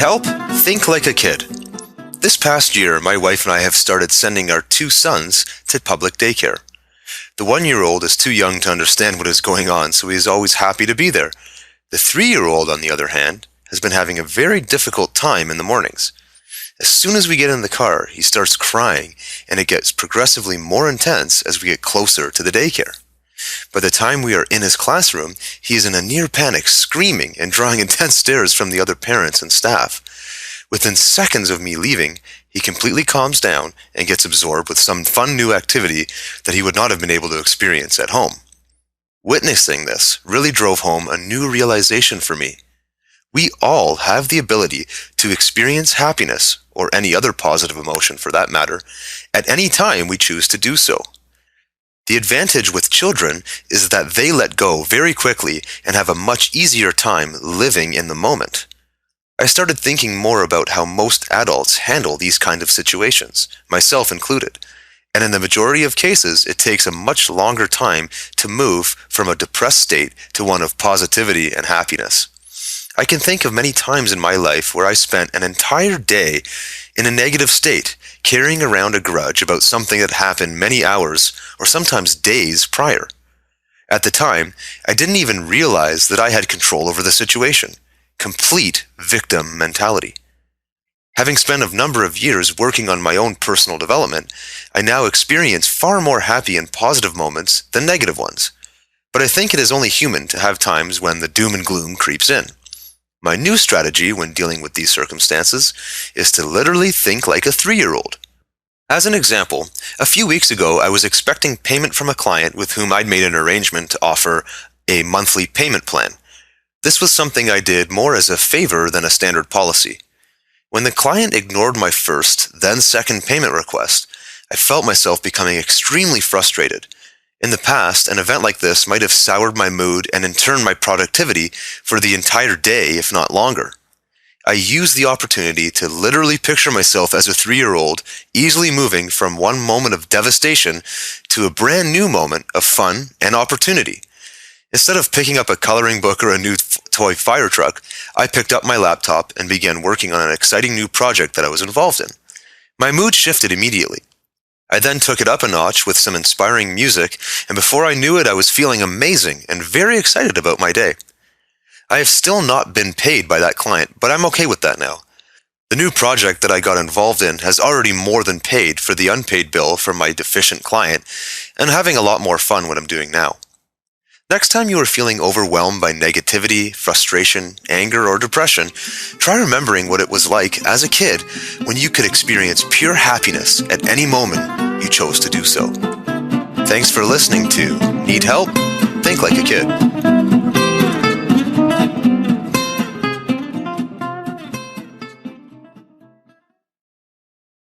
help? Think like a kid. This past year, my wife and I have started sending our 2 sons to public daycare. The 1-year-old is too young to understand what is going on, so he is always happy to be there. The 3-year-old, on the other hand, has been having a very difficult time in the mornings. As soon as we get in the car, he starts crying, and it gets progressively more intense as we get closer to the daycare. By the time we are in his classroom, he is in a near panic, screaming and drawing intense stares from the other parents and staff. Within seconds of me leaving, he completely calms down and gets absorbed with some fun new activity that he would not have been able to experience at home. Witnessing this really drove home a new realization for me. We all have the ability to experience happiness, or any other positive emotion for that matter, at any time we choose to do so. The advantage with children is that they let go very quickly and have a much easier time living in the moment. I started thinking more about how most adults handle these kind of situations, myself included, and in the majority of cases it takes a much longer time to move from a depressed state to one of positivity and happiness. I can think of many times in my life where I spent an entire day in a negative state, carrying around a grudge about something that happened many hours or sometimes days prior. At the time, I didn't even realize that I had control over the situation. Complete victim mentality. Having spent a number of years working on my own personal development, I now experience far more happy and positive moments than negative ones. But I think it is only human to have times when the doom and gloom creeps in. My new strategy when dealing with these circumstances is to literally think like a 3-year-old. As an example, a few weeks ago I was expecting payment from a client with whom I'd made an arrangement to offer a monthly payment plan. This was something I did more as a favor than a standard policy. When the client ignored my first, then second payment request, I felt myself becoming extremely frustrated. In the past, an event like this might have soured my mood and in turn my productivity for the entire day, if not longer. I used the opportunity to literally picture myself as a 3-year-old, easily moving from one moment of devastation to a brand new moment of fun and opportunity. Instead of picking up a coloring book or a new toy fire truck, I picked up my laptop and began working on an exciting new project that I was involved in. My mood shifted immediately. I then took it up a notch with some inspiring music, and before I knew it, I was feeling amazing and very excited about my day. I have still not been paid by that client, but I'm okay with that now. The new project that I got involved in has already more than paid for the unpaid bill from my deficient client, and I'm having a lot more fun what I'm doing now. Next time you are feeling overwhelmed by negativity, frustration, anger, or depression, try remembering what it was like as a kid when you could experience pure happiness at any moment you chose to do so. Thanks for listening to Need Help? Think Like a Kid.